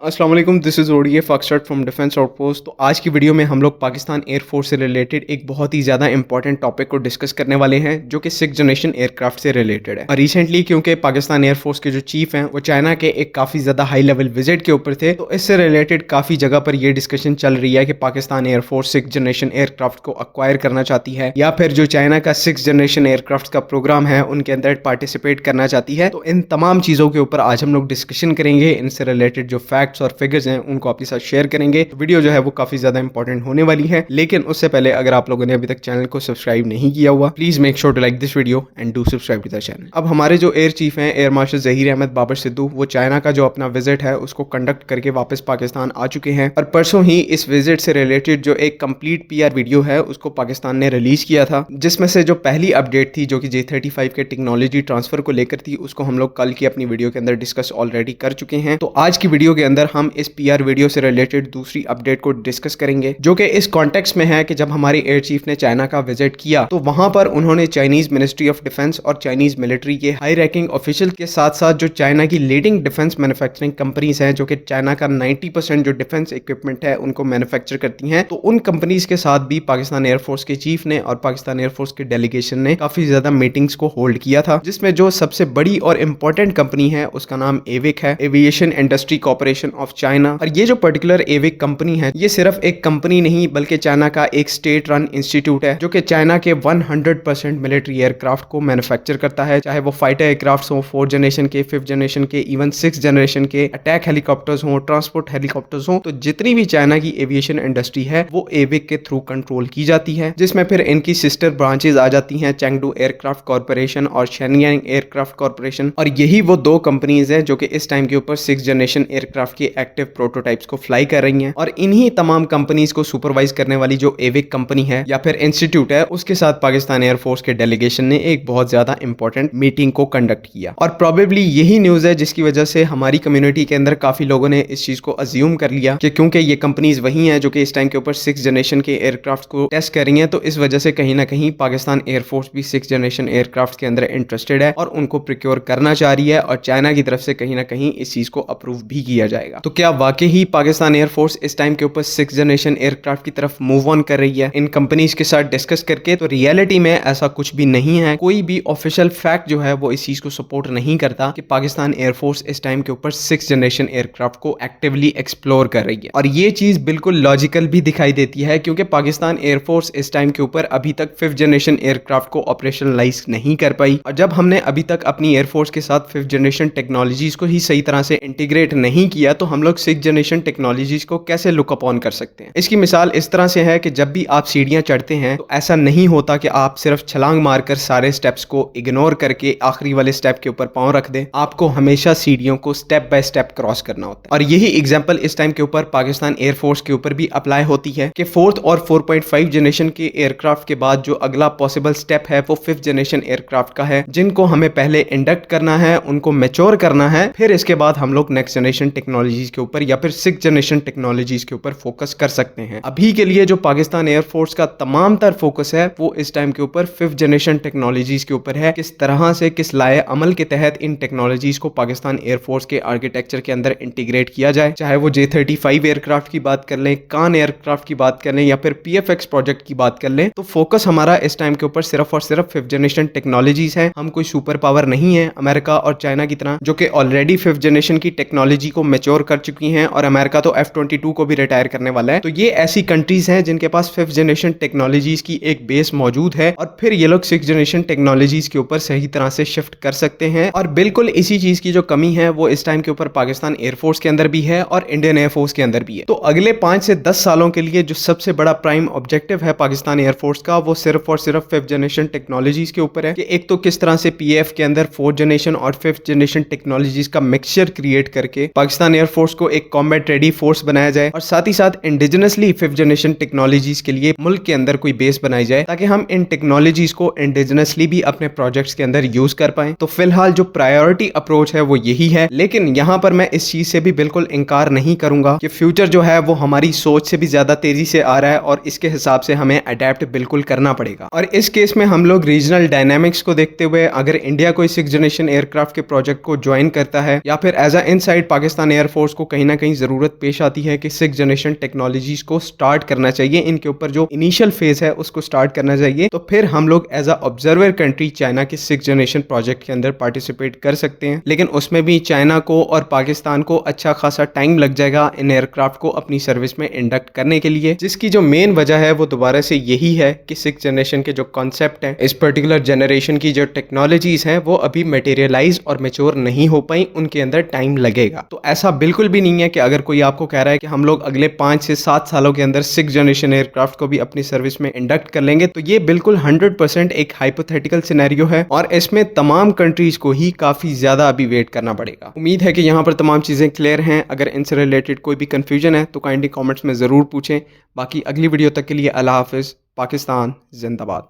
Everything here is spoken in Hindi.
अस्सलाम वालेकुम, this is ODA foxtrot from defence outpost. तो आज की वीडियो में हम लोग पाकिस्तान एयरफोर्स से रिलेटेड एक बहुत ही ज़्यादा इंपॉर्टेंट टॉपिक को डिस्कस करने वाले हैं, जो कि 6th जनरेशन एयरक्राफ्ट से रिलेटेड है। और रिसेंटली क्योंकि पाकिस्तान एयरफोर्स के जो चीफ हैं वो चाइना के एक काफ़ी ज़्यादा हाई लेवल विजिट के ऊपर थे, तो इससे रिलेटेड काफ़ी जगह पर ये डिस्कशन चल रही है कि Pakistan air force 6th generation aircraft को अक्वायर करना चाहती है, या फिर जो चाइना का 6th जनरेशन एयरक्राफ्ट का प्रोग्राम है उनके अंदर पार्टिसिपेट करना चाहती है। तो इन तमाम चीज़ों के ऊपर आज हम लोग डिस्कशन करेंगे। इनसे रिलेटेड जो फैक्ट्स और फिगर्स हैं उनको आपके साथ शेयर करेंगे। वीडियो जो है वो काफी ज्यादा इंपॉर्टेंट होने वाली है, लेकिन उससे पहले अगर आप लोगों ने अभी तक चैनल को सब्सक्राइब नहीं किया हुआ, please make sure to like this video and do subscribe to the channel. अब हमारे जो एयर चीफ हैं एयर मार्शल जहीर अहमद बाबर सिद्धू, वो चाइना का जो अपना विजिट है उसको कंडक्ट करके वापस पाकिस्तान आ चुके हैं। और परसों ही इस विजिट से रिलेटेड जो एक कंप्लीट पीआर वीडियो है उसको पाकिस्तान ने रिलीज किया था, जिसमें से जो पहली अपडेट थी जो कि J-35 के टेक्नोलॉजी ट्रांसफर को लेकर थी, उसको हम लोग कल की अपनी वीडियो के अंदर डिस्कस ऑलरेडी कर चुके हैं। तो आज की वीडियो के अंदर हम इस पीआर वीडियो से रिलेटेड दूसरी अपडेट को डिस्कस करेंगे, जो कि इस कॉन्टेक्स्ट में है कि जब हमारे एयर चीफ ने चाइना का विजिट किया तो वहां पर उन्होंने चाइनीज मिनिस्ट्री ऑफ डिफेंस और चाइनीज मिलिट्री के हाई रैंकिंग ऑफिशियल के साथ साथ जो चाइना की लीडिंग डिफेंस मैन्युफैक्चरिंग कंपनीज हैं, जो कि चाइना का 90% जो डिफेंस इक्विपमेंट है उनको मैन्युफैक्चर करती हैं, तो उन कंपनीज के साथ भी पाकिस्तान एयरफोर्स के चीफ ने और पाकिस्तान एयरफोर्स के डेलीगेशन ने काफी ज्यादा मीटिंग्स को होल्ड किया था, जिसमें जो सबसे बड़ी और इंपॉर्टेंट कंपनी है उसका नाम एविक है, aviation industry corporation of China. और ये जो पर्टिकुलर एविक कंपनी है ये सिर्फ एक कंपनी नहीं बल्कि चाइना का एक स्टेट रन इंस्टीट्यूट है, जो कि चाइना के 100% मिलिट्री एयरक्राफ्ट को मैन्युफैक्चर करता है, चाहे वो फाइटर एयरक्राफ्ट हो, 4th जनरेशन के, 5th जनरेशन के, इवन 6th जनरेशन के, अटैक हेलीकॉप्टर्स हो, ट्रांसपोर्ट हेलीकॉप्टर्स हो। तो जितनी भी चाइना की एविएशन इंडस्ट्री है वो एविक के थ्रू कंट्रोल की जाती है, जिसमें फिर इनकी सिस्टर ब्रांचेज आ जाती हैं, चेंगडू एयरक्राफ्ट कॉर्पोरेशन और शेनयांग एयरक्राफ्ट कॉर्पोरेशन। और यही वो दो कंपनीज हैं जो कि इस टाइम के ऊपर 6th जनरेशन एयरक्राफ्ट के एक्टिव प्रोटोटाइप्स को फ्लाई कर रही हैं। और इन्हीं तमाम कंपनीज को सुपरवाइज करने वाली जो एविक कंपनी है या फिर इंस्टीट्यूट है, उसके साथ पाकिस्तान एयरफोर्स के डेलीगेशन ने एक बहुत ज्यादा इंपॉर्टेंट मीटिंग को कंडक्ट किया। और प्रोबेबली यही न्यूज है जिसकी वजह से हमारी कम्युनिटी के अंदर काफी लोगों ने इस चीज को अज्यूम कर लिया कि क्योंकि ये कंपनीज वही हैं जो कि इस टाइम के ऊपर 6th जनरेशन के एयरक्राफ्ट को टेस्ट कर रही हैं, तो इस वजह से कहीं ना कहीं पाकिस्तान एयरफोर्स भी 6th जनरेशन एयरक्राफ्ट के अंदर इंटरेस्टेड है और उनको प्रिक्योर करना चाह रही है, और चाइना की तरफ से कहीं ना कहीं इस चीज को अप्रूव भी किया जाएगा। तो क्या वाकई ही पाकिस्तान एयरफोर्स इस टाइम के ऊपर 6th जनरेशन एयरक्राफ्ट की तरफ मूव ऑन कर रही है इन कंपनीज के साथ डिस्कस करके? तो रियलिटी में ऐसा कुछ भी नहीं है। कोई भी ऑफिशियल फैक्ट जो है वो इस चीज को सपोर्ट नहीं करता कि पाकिस्तान एयरफोर्स इस टाइम के ऊपर 6th जनरेशन एयरक्राफ्ट को एक्टिवली एक्सप्लोर कर रही है। और ये चीज बिल्कुल लॉजिकल भी दिखाई देती है, क्योंकि पाकिस्तान एयरफोर्स इस टाइम के ऊपर अभी तक 5th जनरेशन एयरक्राफ्ट को ऑपरेशनलाइज नहीं कर पाई। और जब हमने अभी तक अपनी एयरफोर्स के साथ 5th जनरेशन टेक्नोलॉजीज को ही सही तरह से इंटीग्रेट नहीं किया, तो हम लोग 6th जनरेशन टेक्नोलॉजीज को कैसे लुक अपॉन कर सकते हैं? इसकी मिसाल इस तरह से है कि जब भी आप सीढ़ियां चढ़ते हैं तो ऐसा नहीं होता कि आप सिर्फ छलांग मारकर सारे स्टेप्स को इग्नोर करके आखिरी वाले स्टेप के ऊपर पांव रख दें। आपको हमेशा सीढ़ियों को स्टेप बाय स्टेप क्रॉस करना होता है। और यही एग्जांपल इस टाइम के ऊपर पाकिस्तान एयरफोर्स के ऊपर भी अप्लाई होती है कि 4th और 4.5 जनरेशन के एयरक्राफ्ट के बाद जो अगला पॉसिबल स्टेप है वो 5th जनरेशन एयरक्राफ्ट का है, जिनको हमें पहले इंडक्ट करना है, उनको मैच्योर करना है, फिर इसके बाद हम लोग नेक्स्ट जनरेशन टेक्नोलॉजीज के ऊपर या फिर 6th जनरेशन टेक्नोलॉजीज के ऊपर फोकस कर सकते हैं। अभी के लिए जो पाकिस्तान एयरफोर्स का तमाम तर फोकस है वो इस टाइम के ऊपर 5th जनरेशन टेक्नोलॉजीज के ऊपर है। किस तरह से, किस लाए अमल के तहत इन टेक्नोलॉजीज को पाकिस्तान एयरफोर्स के आर्किटेक्चर के अंदर इंटीग्रेट किया जाए, चाहे वो J-35 एयरक्राफ्ट की बात कर लें, कान एयरक्राफ्ट की बात कर लें या फिर PFX प्रोजेक्ट की बात कर लें, तो फोकस हमारा इस टाइम के ऊपर सिर्फ और सिर्फ 5th जनरेशन टेक्नोलॉजीज है। हम कोई सुपर पावर नहीं है अमेरिका और चाइना की तरह, जो कि ऑलरेडी 5th जनरेशन की टेक्नोलॉजी को मैच्योर कर चुकी हैं, और अमेरिका तो F-22 को भी रिटायर करने वाला है। तो ये ऐसी कंट्रीज हैं जिनके पास 5th जनरेशन टेक्नोलॉजीज की एक बेस मौजूद है, और फिर ये लोग 6th जनरेशन टेक्नोलॉजीज के ऊपर सही तरह से शिफ्ट कर सकते हैं। और बिल्कुल इसी चीज की जो कमी है वो इस टाइम के ऊपर पाकिस्तान एयरफोर्स के अंदर भी है और इंडियन एयरफोर्स के अंदर भी है। तो अगले 5 से 10 सालों के लिए जो सबसे बड़ा प्राइम ऑब्जेक्टिव है पाकिस्तान एयरफोर्स का, वो सिर्फ और सिर्फ 5th जनरेशन टेक्नोलॉजीज के ऊपर है कि एक तो किस तरह से PF के अंदर 4th जनरेशन और 5th जनरेशन टेक्नोलॉजीज का मिक्सचर क्रिएट करके पाकिस्तान एयरफोर्स को एक कॉम्बैट रेडी फोर्स बनाया जाए, और साथ ही साथ इंडिजिनसली 5th जनरेशन टेक्नोलॉजीज के लिए मुल्क के अंदर कोई बेस बनाई जाए, ताकि हम इन टेक्नोलॉजीज को इंडिजिनसली भी अपने प्रोजेक्ट्स के अंदर यूज कर पाए। तो फिलहाल जो प्रायोरिटी अप्रोच है वो यही है, लेकिन यहां पर मैं इस चीज से भी बिल्कुल इंकार नहीं करूंगा कि फ्यूचर जो है वो हमारी सोच से भी ज्यादा तेजी से आ रहा है, और इसके हिसाब से हमें अडेप्ट बिल्कुल करना पड़ेगा। और इस केस में हम लोग रीजनल डायनामिक्स को देखते हुए, अगर इंडिया कोई 6th जनरेशन एयरक्राफ्ट के प्रोजेक्ट को ज्वाइन करता है या फिर as a inside Pakistan air air force को कहीं ना कहीं ज़रूरत पेश आती है कि 6th जनरेशन टेक्नोलॉजीज़ को स्टार्ट करना चाहिए, इनके ऊपर जो इनिशियल फेज़ है उसको स्टार्ट करना चाहिए। तो फिर हम लोग as a observer country China के 6th जनरेशन प्रोजेक्ट के अंदर पार्टिसिपेट कर सकते हैं। लेकिन उसमें भी चाइना को और पाकिस्तान को अच्छा खासा टाइम लग जाएगा इन एयरक्राफ्ट को अपनी सर्विस में इंडक्ट करने के लिए, जिसकी जो मेन वजह है वो दोबारा से यही है कि 6th जनरेशन के जो कॉन्सेप्ट हैं, इस पर्टिकुलर जनरेशन की जो टेक्नोलॉजीज हैं वो अभी मटेरियलाइज और मेच्योर नहीं हो पाई, उनके अंदर टाइम लगेगा। तो ऐसा बिल्कुल भी नहीं है कि अगर कोई आपको कह रहा है कि हम लोग अगले 5 से 7 सालों के अंदर 6th जनरेशन एयरक्राफ्ट को भी अपनी सर्विस में इंडक्ट कर लेंगे, तो ये बिल्कुल 100% एक हाइपोथेटिकल सिनेरियो है और इसमें तमाम कंट्रीज को ही काफी ज्यादा अभी वेट करना पड़ेगा। उम्मीद है कि यहाँ पर तमाम चीजें क्लियर हैं। अगर इनसे रिलेटेड कोई भी कंफ्यूजन है तो काइंडली कमेंट्स में जरूर पूछें। बाकी अगली वीडियो तक के लिए अल्लाह हाफिज। पाकिस्तान जिंदाबाद।